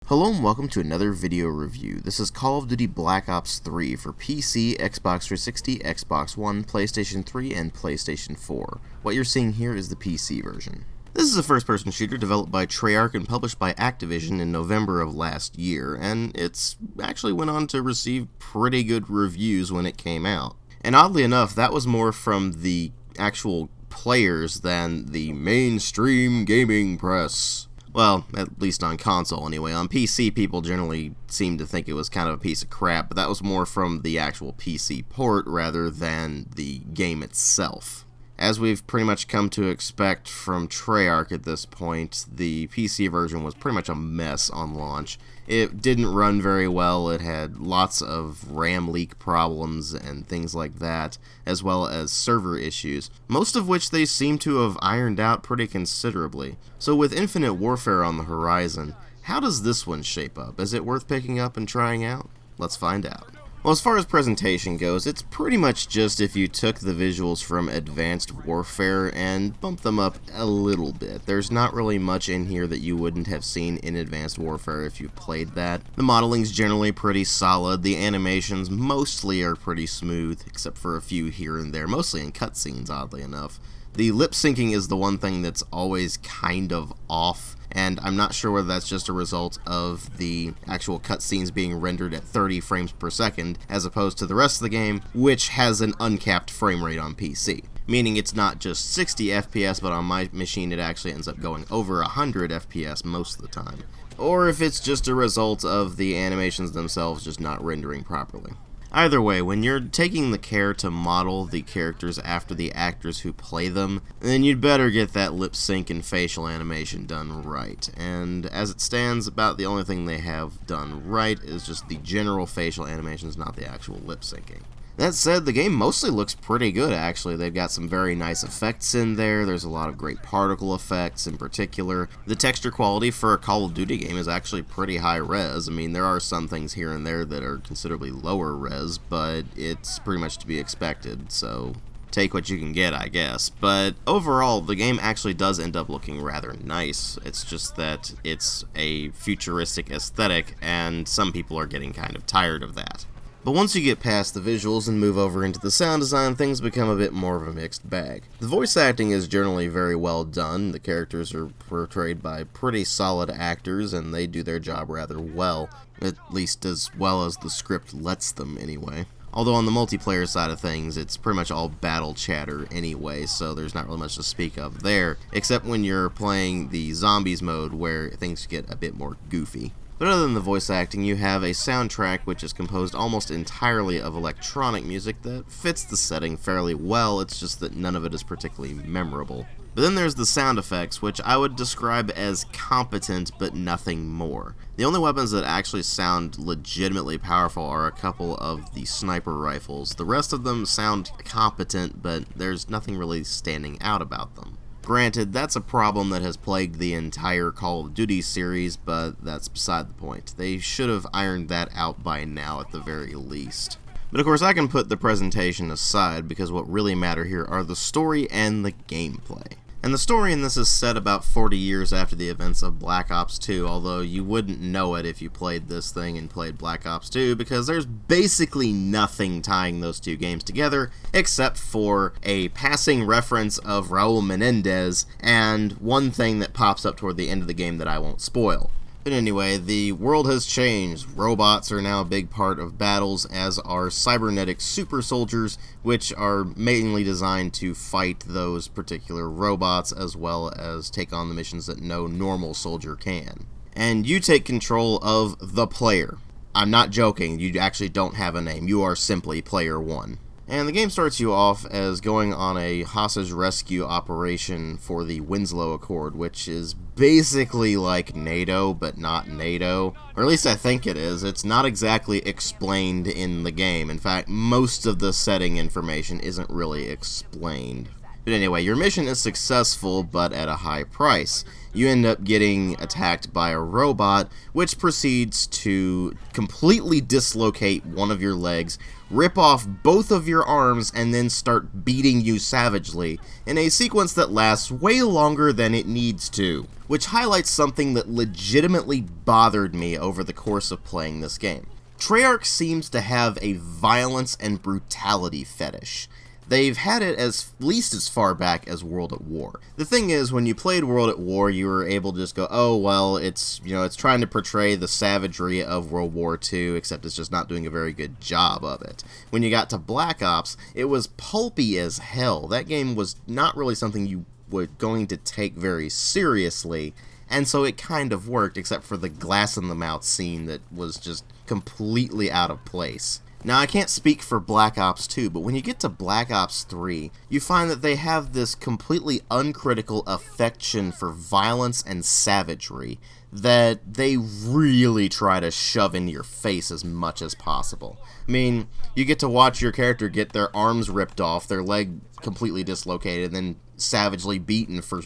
Hello and welcome to another video review. This is Call of Duty Black Ops 3 for PC, Xbox 360, Xbox One, PlayStation 3, and PlayStation 4. What you're seeing here is the PC version. This is a first-person shooter developed by Treyarch and published by Activision in November of last year, and it's actually went on to receive pretty good reviews when it came out. And oddly enough, that was more from the actual players than the mainstream gaming press. Well, at least on console anyway. On PC, people generally seem to think it was kind of a piece of crap, but that was more from the actual PC port rather than the game itself. As we've pretty much come to expect from Treyarch at this point, the PC version was pretty much a mess on launch. It didn't run very well, it had lots of RAM leak problems and things like that, as well as server issues, most of which they seem to have ironed out pretty considerably. So with Infinite Warfare on the horizon, how does this one shape up? Is it worth picking up and trying out? Let's find out. Well, as far as presentation goes, it's pretty much just if you took the visuals from Advanced Warfare and bumped them up a little bit. There's not really much in here that you wouldn't have seen in Advanced Warfare if you played that. The modeling's generally pretty solid, the animations mostly are pretty smooth, except for a few here and there, mostly in cutscenes, oddly enough. The lip syncing is the one thing that's always kind of off, and I'm not sure whether that's just a result of the actual cutscenes being rendered at 30 frames per second, as opposed to the rest of the game, which has an uncapped frame rate on PC. Meaning it's not just 60 FPS, but on my machine it actually ends up going over 100 FPS most of the time. Or if it's just a result of the animations themselves just not rendering properly. Either way, when you're taking the care to model the characters after the actors who play them, then you'd better get that lip sync and facial animation done right. And as it stands, about the only thing they have done right is just the general facial animations, not the actual lip syncing. That said, the game mostly looks pretty good, actually. They've got some very nice effects in there. There's a lot of great particle effects in particular. The texture quality for a Call of Duty game is actually pretty high res. I mean, there are some things here and there that are considerably lower res, but it's pretty much to be expected, so take what you can get, I guess. But overall, the game actually does end up looking rather nice. It's just that it's a futuristic aesthetic, and some people are getting kind of tired of that. But once you get past the visuals and move over into the sound design, things become a bit more of a mixed bag. The voice acting is generally very well done. The characters are portrayed by pretty solid actors, and they do their job rather well, at least as well as the script lets them anyway. Although on the multiplayer side of things, it's pretty much all battle chatter anyway, so there's not really much to speak of there, except when you're playing the zombies mode where things get a bit more goofy. But other than the voice acting, you have a soundtrack which is composed almost entirely of electronic music that fits the setting fairly well, it's just that none of it is particularly memorable. But then there's the sound effects, which I would describe as competent but nothing more. The only weapons that actually sound legitimately powerful are a couple of the sniper rifles. The rest of them sound competent, but there's nothing really standing out about them. Granted, that's a problem that has plagued the entire Call of Duty series, but that's beside the point. They should have ironed that out by now at the very least. But of course I can put the presentation aside because what really matter here are the story and the gameplay. And the story in this is set about 40 years after the events of Black Ops 2, although you wouldn't know it if you played this thing and played Black Ops 2, because there's basically nothing tying those two games together, except for a passing reference of Raul Menendez, and one thing that pops up toward the end of the game that I won't spoil. But anyway, the world has changed. Robots are now a big part of battles, as are cybernetic super soldiers, which are mainly designed to fight those particular robots, as well as take on the missions that no normal soldier can. And you take control of the player. I'm not joking, you actually don't have a name, you are simply Player 1. And the game starts you off as going on a hostage rescue operation for the Winslow Accord, which is basically like NATO, but not NATO. Or at least I think it is. It's not exactly explained in the game. In fact, most of the setting information isn't really explained. But anyway, your mission is successful, but at a high price. You end up getting attacked by a robot, which proceeds to completely dislocate one of your legs, rip off both of your arms, and then start beating you savagely, in a sequence that lasts way longer than it needs to, which highlights something that legitimately bothered me over the course of playing this game. Treyarch seems to have a violence and brutality fetish. They've had it at least as far back as World at War. The thing is, when you played World at War, you were able to just go, oh, well, it's trying to portray the savagery of World War II, except it's just not doing a very good job of it. When you got to Black Ops, it was pulpy as hell. That game was not really something you were going to take very seriously, and so it kind of worked, except for the glass in the mouth scene that was just completely out of place. Now, I can't speak for Black Ops 2, but when you get to Black Ops 3, you find that they have this completely uncritical affection for violence and savagery that they really try to shove into your face as much as possible. I mean, you get to watch your character get their arms ripped off, their leg completely dislocated, and then savagely beaten for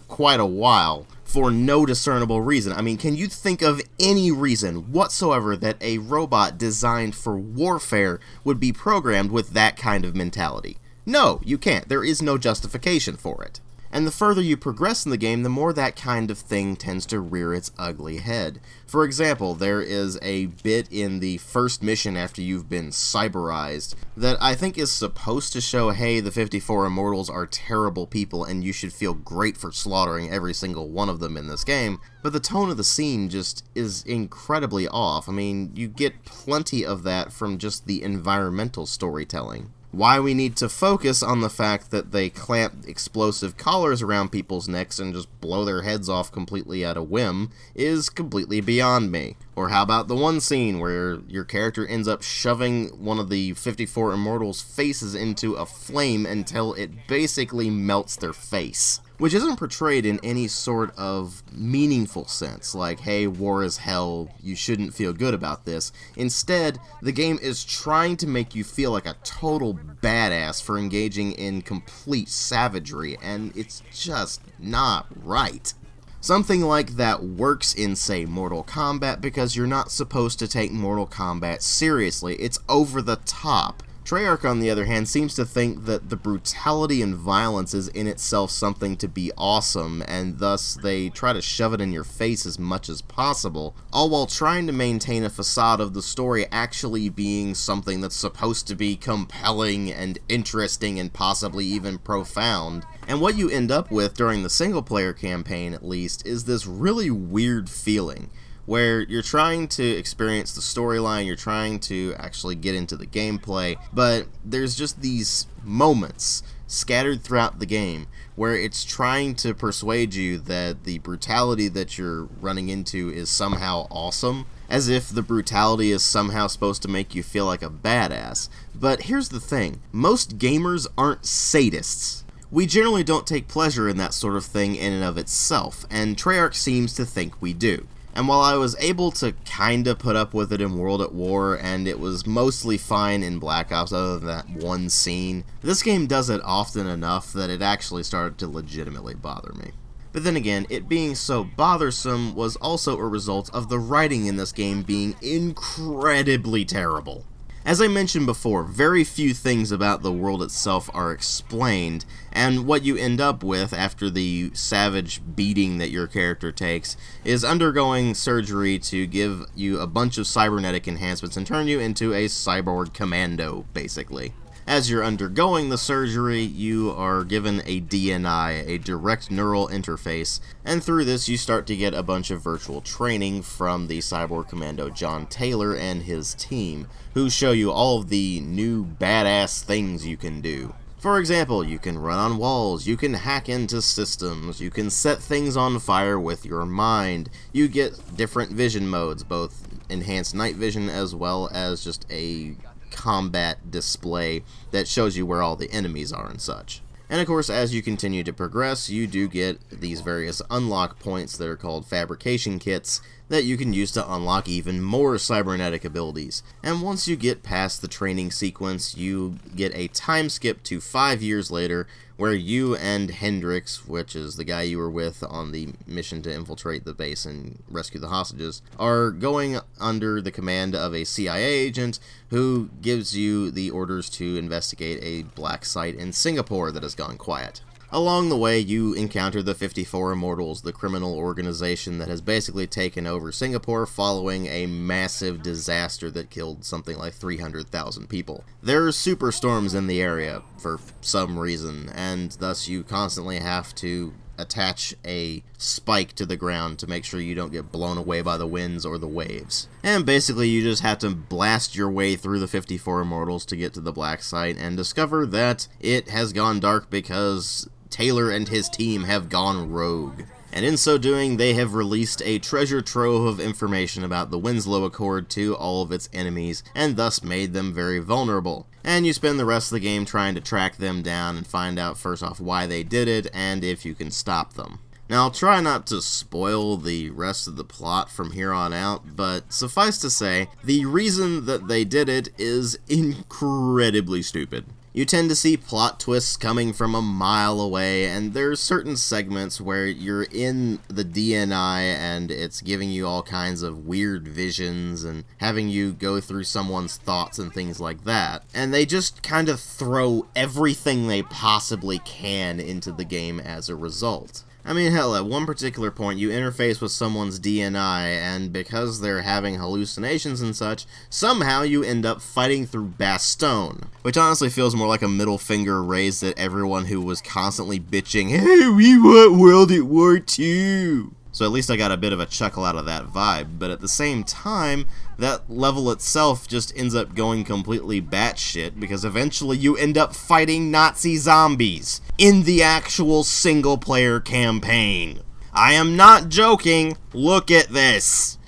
quite a while for no discernible reason. I mean, can you think of any reason whatsoever that a robot designed for warfare would be programmed with that kind of mentality? No, you can't. There is no justification for it. And the further you progress in the game, the more that kind of thing tends to rear its ugly head. For example, there is a bit in the first mission after you've been cyberized that I think is supposed to show, hey, the 54 Immortals are terrible people and you should feel great for slaughtering every single one of them in this game, but the tone of the scene just is incredibly off. I mean, you get plenty of that from just the environmental storytelling. Why we need to focus on the fact that they clamp explosive collars around people's necks and just blow their heads off completely at a whim is completely beyond me. Or how about the one scene where your character ends up shoving one of the 54 Immortals' faces into a flame until it basically melts their face? Which isn't portrayed in any sort of meaningful sense, like, hey, war is hell, you shouldn't feel good about this. Instead, the game is trying to make you feel like a total badass for engaging in complete savagery, and it's just not right. Something like that works in, say, Mortal Kombat because you're not supposed to take Mortal Kombat seriously. It's over the top. Treyarch, on the other hand, seems to think that the brutality and violence is in itself something to be awesome, and thus they try to shove it in your face as much as possible, all while trying to maintain a facade of the story actually being something that's supposed to be compelling and interesting and possibly even profound. And what you end up with during the single-player campaign, at least, is this really weird feeling where you're trying to experience the storyline, you're trying to actually get into the gameplay, but there's just these moments scattered throughout the game where it's trying to persuade you that the brutality that you're running into is somehow awesome, as if the brutality is somehow supposed to make you feel like a badass. But here's the thing, most gamers aren't sadists. We generally don't take pleasure in that sort of thing in and of itself, and Treyarch seems to think we do. And while I was able to kinda put up with it in World at War, and it was mostly fine in Black Ops other than that one scene, this game does it often enough that it actually started to legitimately bother me. But then again, it being so bothersome was also a result of the writing in this game being incredibly terrible. As I mentioned before, very few things about the world itself are explained, and what you end up with after the savage beating that your character takes is undergoing surgery to give you a bunch of cybernetic enhancements and turn you into a cyborg commando, basically. As you're undergoing the surgery, you are given a DNI, a direct neural interface, and through this you start to get a bunch of virtual training from the cyborg commando John Taylor and his team, who show you all of the new badass things you can do. For example, you can run on walls, you can hack into systems, you can set things on fire with your mind, you get different vision modes, both enhanced night vision as well as just a combat display that shows you where all the enemies are and such. And of course, as you continue to progress, you do get these various unlock points that are called fabrication kits that you can use to unlock even more cybernetic abilities. And once you get past the training sequence, you get a time skip to 5 years later, where you and Hendrix, which is the guy you were with on the mission to infiltrate the base and rescue the hostages, are going under the command of a CIA agent who gives you the orders to investigate a black site in Singapore that has gone quiet. Along the way, you encounter the 54 Immortals, the criminal organization that has basically taken over Singapore following a massive disaster that killed something like 300,000 people. There are superstorms in the area for some reason, and thus you constantly have to attach a spike to the ground to make sure you don't get blown away by the winds or the waves. And basically you just have to blast your way through the 54 Immortals to get to the black site and discover that it has gone dark because Taylor and his team have gone rogue. And in so doing, they have released a treasure trove of information about the Winslow Accord to all of its enemies, and thus made them very vulnerable. And you spend the rest of the game trying to track them down and find out first off why they did it, and if you can stop them. Now, I'll try not to spoil the rest of the plot from here on out, but suffice to say, the reason that they did it is incredibly stupid. You tend to see plot twists coming from a mile away, and there's certain segments where you're in the DNI and it's giving you all kinds of weird visions and having you go through someone's thoughts and things like that. And they just kind of throw everything they possibly can into the game as a result. I mean, hell, at one particular point, you interface with someone's DNI, and because they're having hallucinations and such, somehow you end up fighting through Bastogne, which honestly feels more like a middle finger raised at everyone who was constantly bitching, "Hey, we want World at War II!" So at least I got a bit of a chuckle out of that vibe, but at the same time, that level itself just ends up going completely batshit because eventually you end up fighting Nazi zombies in the actual single-player campaign. I am not joking. Look at this.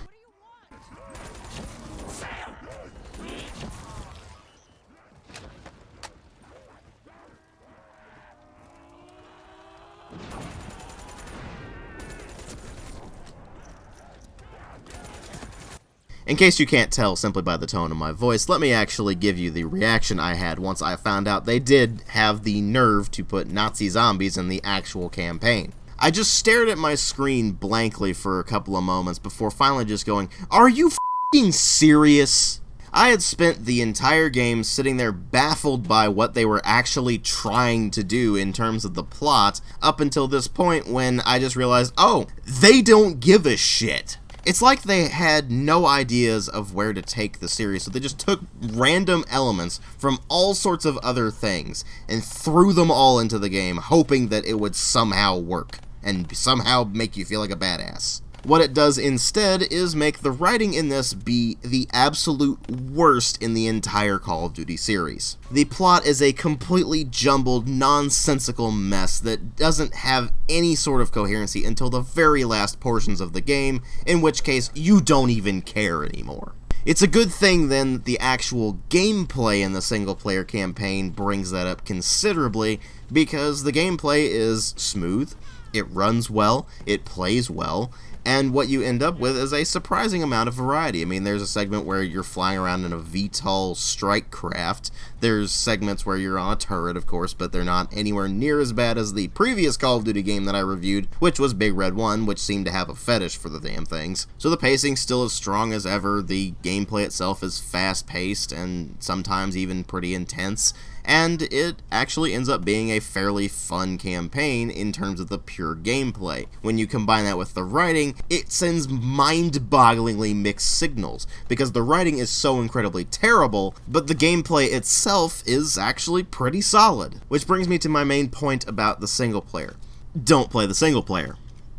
In case you can't tell simply by the tone of my voice, let me actually give you the reaction I had once I found out they did have the nerve to put Nazi zombies in the actual campaign. I just stared at my screen blankly for a couple of moments before finally just going, "Are you f***ing serious?" I had spent the entire game sitting there baffled by what they were actually trying to do in terms of the plot up until this point when I just realized, oh, they don't give a shit. It's like they had no ideas of where to take the series, so they just took random elements from all sorts of other things and threw them all into the game, hoping that it would somehow work and somehow make you feel like a badass. What it does instead is make the writing in this be the absolute worst in the entire Call of Duty series. The plot is a completely jumbled, nonsensical mess that doesn't have any sort of coherency until the very last portions of the game, in which case you don't even care anymore. It's a good thing then that the actual gameplay in the single-player campaign brings that up considerably, because the gameplay is smooth, it runs well, it plays well, and what you end up with is a surprising amount of variety. I mean, there's a segment where you're flying around in a VTOL strike craft. There's segments where you're on a turret, of course, but they're not anywhere near as bad as the previous Call of Duty game that I reviewed, which was Big Red 1, which seemed to have a fetish for the damn things. So the pacing's still as strong as ever, the gameplay itself is fast-paced and sometimes even pretty intense, and it actually ends up being a fairly fun campaign in terms of the pure gameplay. When you combine that with the writing, it sends mind-bogglingly mixed signals, because the writing is so incredibly terrible, but the gameplay itself is actually pretty solid. Which brings me to my main point about the single player. Don't play the single player.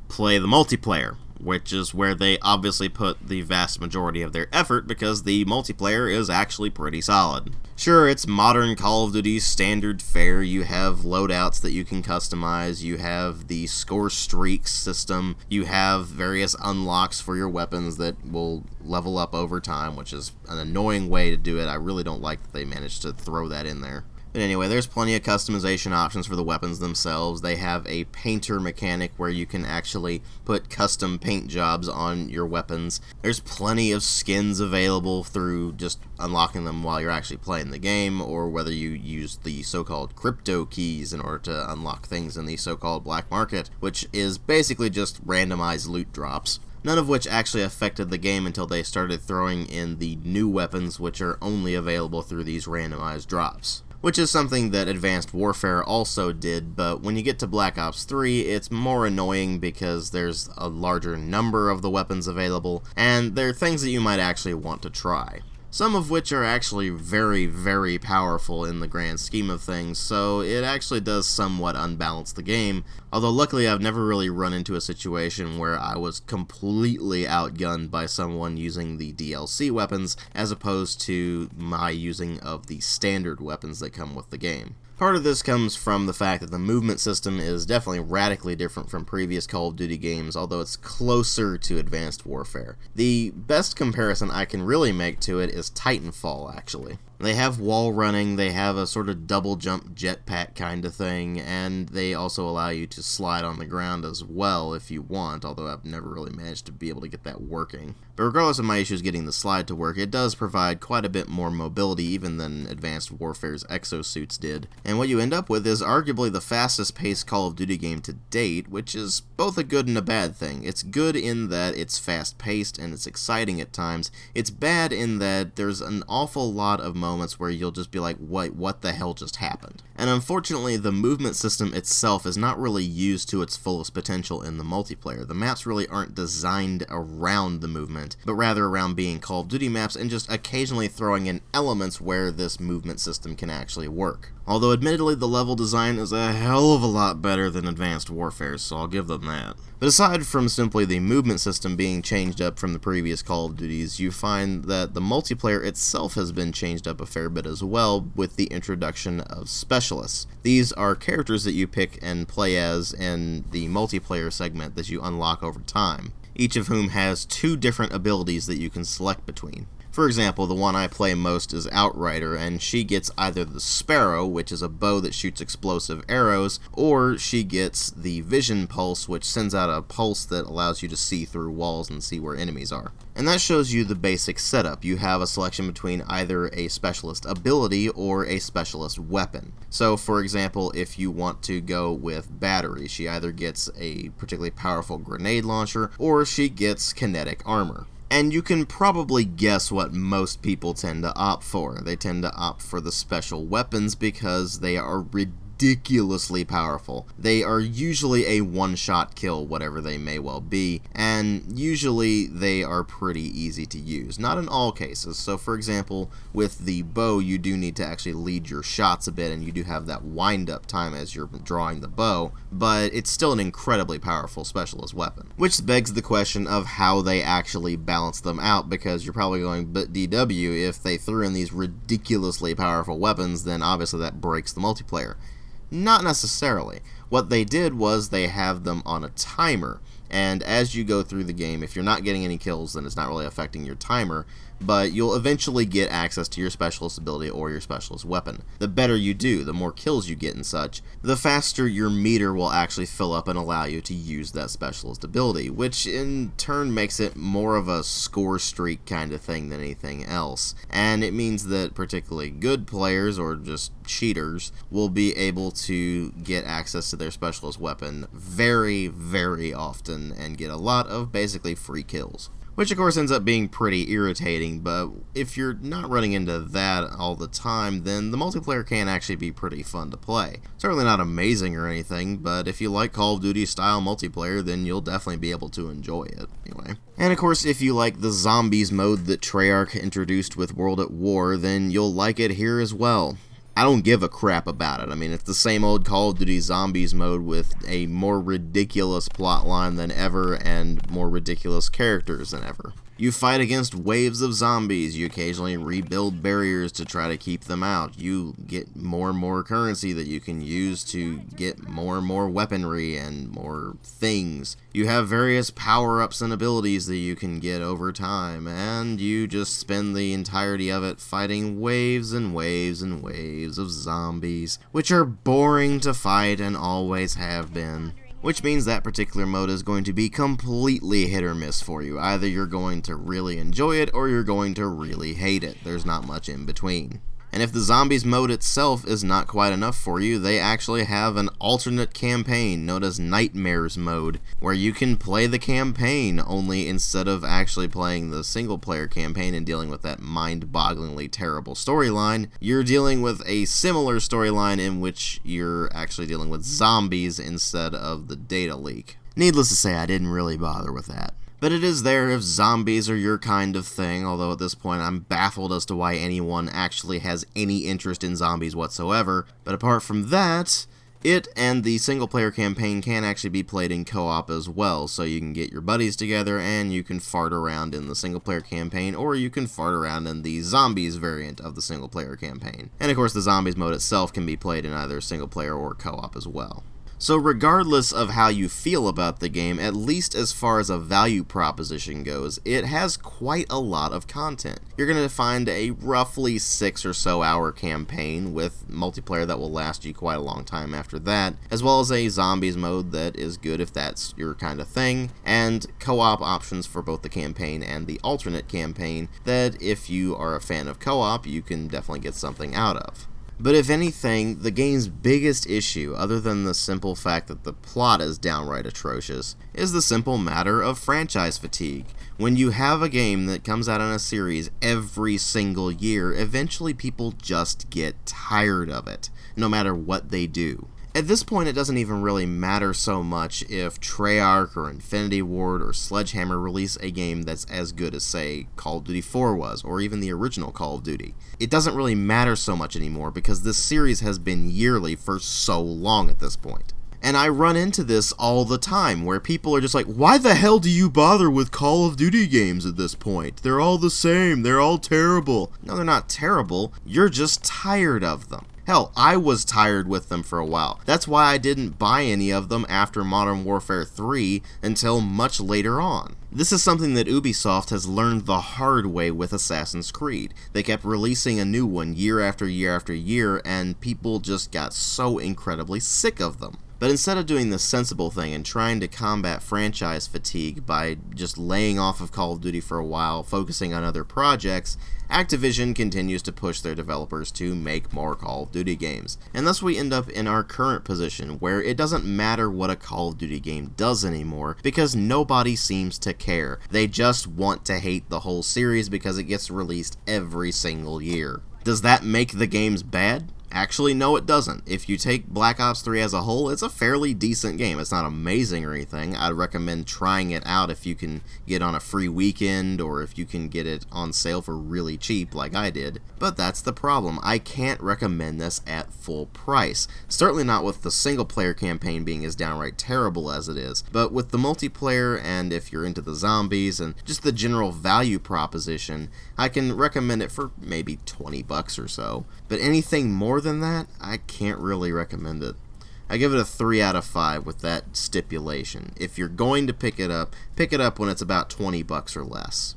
Play the multiplayer, which is where they obviously put the vast majority of their effort, because the multiplayer is actually pretty solid. Sure, it's modern Call of Duty standard fare. You have loadouts that you can customize, you have the score streaks system, you have various unlocks for your weapons that will level up over time, which is an annoying way to do it. I really don't like that they managed to throw that in there. But anyway, there's plenty of customization options for the weapons themselves. They have a painter mechanic where you can actually put custom paint jobs on your weapons. There's plenty of skins available through just unlocking them while you're actually playing the game, or whether you use the so-called crypto keys in order to unlock things in the so-called black market, which is basically just randomized loot drops. None of which actually affected the game until they started throwing in the new weapons, which are only available through these randomized drops. Which is something that Advanced Warfare also did, but when you get to Black Ops 3, it's more annoying because there's a larger number of the weapons available, and they're things that you might actually want to try. Some of which are actually very, very powerful in the grand scheme of things, so it actually does somewhat unbalance the game, although luckily I've never really run into a situation where I was completely outgunned by someone using the DLC weapons, as opposed to my using of the standard weapons that come with the game. Part of this comes from the fact that the movement system is definitely radically different from previous Call of Duty games, although it's closer to Advanced Warfare. The best comparison I can really make to it is Titanfall, actually. They have wall running, they have a sort of double jump jetpack kind of thing, and they also allow you to slide on the ground as well if you want, although I've never really managed to be able to get that working. But regardless of my issues getting the slide to work, it does provide quite a bit more mobility even than Advanced Warfare's exosuits did. And what you end up with is arguably the fastest paced Call of Duty game to date, which is both a good and a bad thing. It's good in that it's fast paced and it's exciting at times. It's bad in that there's an awful lot of moments where you'll just be like, what the hell just happened? And unfortunately, the movement system itself is not really used to its fullest potential in the multiplayer. The maps really aren't designed around the movement, but rather around being Call of Duty maps and just occasionally throwing in elements where this movement system can actually work. Although admittedly the level design is a hell of a lot better than Advanced Warfare, so I'll give them that. But aside from simply the movement system being changed up from the previous Call of Duties, you find that the multiplayer itself has been changed up a fair bit as well, with the introduction of specialists. These are characters that you pick and play as in the multiplayer segment that you unlock over time, each of whom has 2 different abilities that you can select between. For example, the one I play most is Outrider, and she gets either the Sparrow, which is a bow that shoots explosive arrows, or she gets the Vision Pulse, which sends out a pulse that allows you to see through walls and see where enemies are. And that shows you the basic setup. You have a selection between either a specialist ability or a specialist weapon. So, for example, if you want to go with Battery, she either gets a particularly powerful grenade launcher, or she gets kinetic armor. And you can probably guess what most people tend to opt for. They tend to opt for the special weapons because they are ridiculously powerful. They are usually a one-shot kill, whatever they may well be, and usually they are pretty easy to use. Not in all cases. So for example, with the bow, you do need to actually lead your shots a bit, and you do have that wind-up time as you're drawing the bow, but it's still an incredibly powerful specialist weapon. Which begs the question of how they actually balance them out, because you're probably going, but DW, if they threw in these ridiculously powerful weapons, then obviously that breaks the multiplayer. Not necessarily. What they did was they have them on a timer, and as you go through the game, if you're not getting any kills, then it's not really affecting your timer, but you'll eventually get access to your specialist ability or your specialist weapon. The better you do, the more kills you get and such, the faster your meter will actually fill up and allow you to use that specialist ability, which in turn makes it more of a score streak kind of thing than anything else. And it means that particularly good players, or just cheaters, will be able to get access to their specialist weapon very, very often and get a lot of basically free kills. Which of course ends up being pretty irritating, but if you're not running into that all the time, then the multiplayer can actually be pretty fun to play. Certainly not amazing or anything, but if you like Call of Duty style multiplayer, then you'll definitely be able to enjoy it, anyway. And of course, if you like the Zombies mode that Treyarch introduced with World at War, then you'll like it here as well. I don't give a crap about it. I mean, it's the same old Call of Duty Zombies mode with a more ridiculous plot line than ever and more ridiculous characters than ever. You fight against waves of zombies. You occasionally rebuild barriers to try to keep them out. You get more and more currency that you can use to get more and more weaponry and more things. You have various power-ups and abilities that you can get over time, and you just spend the entirety of it fighting waves and waves and waves of zombies, which are boring to fight and always have been. Which means that particular mode is going to be completely hit or miss for you. Either you're going to really enjoy it, or you're going to really hate it. There's not much in between. And if the zombies mode itself is not quite enough for you, they actually have an alternate campaign known as Nightmares mode, where you can play the campaign, only instead of actually playing the single player campaign and dealing with that mind-bogglingly terrible storyline, you're dealing with a similar storyline in which you're actually dealing with zombies instead of the data leak. Needless to say, I didn't really bother with that. But it is there if zombies are your kind of thing, although at this point I'm baffled as to why anyone actually has any interest in zombies whatsoever. But apart from that, it and the single-player campaign can actually be played in co-op as well, so you can get your buddies together and you can fart around in the single-player campaign, or you can fart around in the zombies variant of the single-player campaign. And of course the zombies mode itself can be played in either single-player or co-op as well. So regardless of how you feel about the game, at least as far as a value proposition goes, it has quite a lot of content. You're going to find a roughly 6 or so hour campaign with multiplayer that will last you quite a long time after that, as well as a zombies mode that is good if that's your kind of thing, and co-op options for both the campaign and the alternate campaign that if you are a fan of co-op, you can definitely get something out of. But if anything, the game's biggest issue, other than the simple fact that the plot is downright atrocious, is the simple matter of franchise fatigue. When you have a game that comes out in a series every single year, eventually people just get tired of it, no matter what they do. At this point, it doesn't even really matter so much if Treyarch or Infinity Ward or Sledgehammer release a game that's as good as, say, Call of Duty 4 was, or even the original Call of Duty. It doesn't really matter so much anymore because this series has been yearly for so long at this point. And I run into this all the time, where people are just like, why the hell do you bother with Call of Duty games at this point? They're all the same, they're all terrible. No, they're not terrible, you're just tired of them. Hell, I was tired with them for a while. That's why I didn't buy any of them after Modern Warfare 3 until much later on. This is something that Ubisoft has learned the hard way with Assassin's Creed. They kept releasing a new one year after year after year, and people just got so incredibly sick of them. But instead of doing the sensible thing and trying to combat franchise fatigue by just laying off of Call of Duty for a while, focusing on other projects, Activision continues to push their developers to make more Call of Duty games. And thus we end up in our current position, where it doesn't matter what a Call of Duty game does anymore, because nobody seems to care. They just want to hate the whole series because it gets released every single year. Does that make the games bad? Actually, no, it doesn't. If you take Black Ops 3 as a whole, it's a fairly decent game. It's not amazing or anything. I'd recommend trying it out if you can get on a free weekend or if you can get it on sale for really cheap like I did. But that's the problem. I can't recommend this at full price. Certainly not with the single-player campaign being as downright terrible as it is. But with the multiplayer, and if you're into the zombies and just the general value proposition, I can recommend it for maybe $20 or so. But anything more than that, I can't really recommend it. I give it a 3 out of 5 with that stipulation. If you're going to pick it up when it's about $20 or less.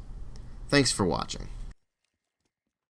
Thanks for watching.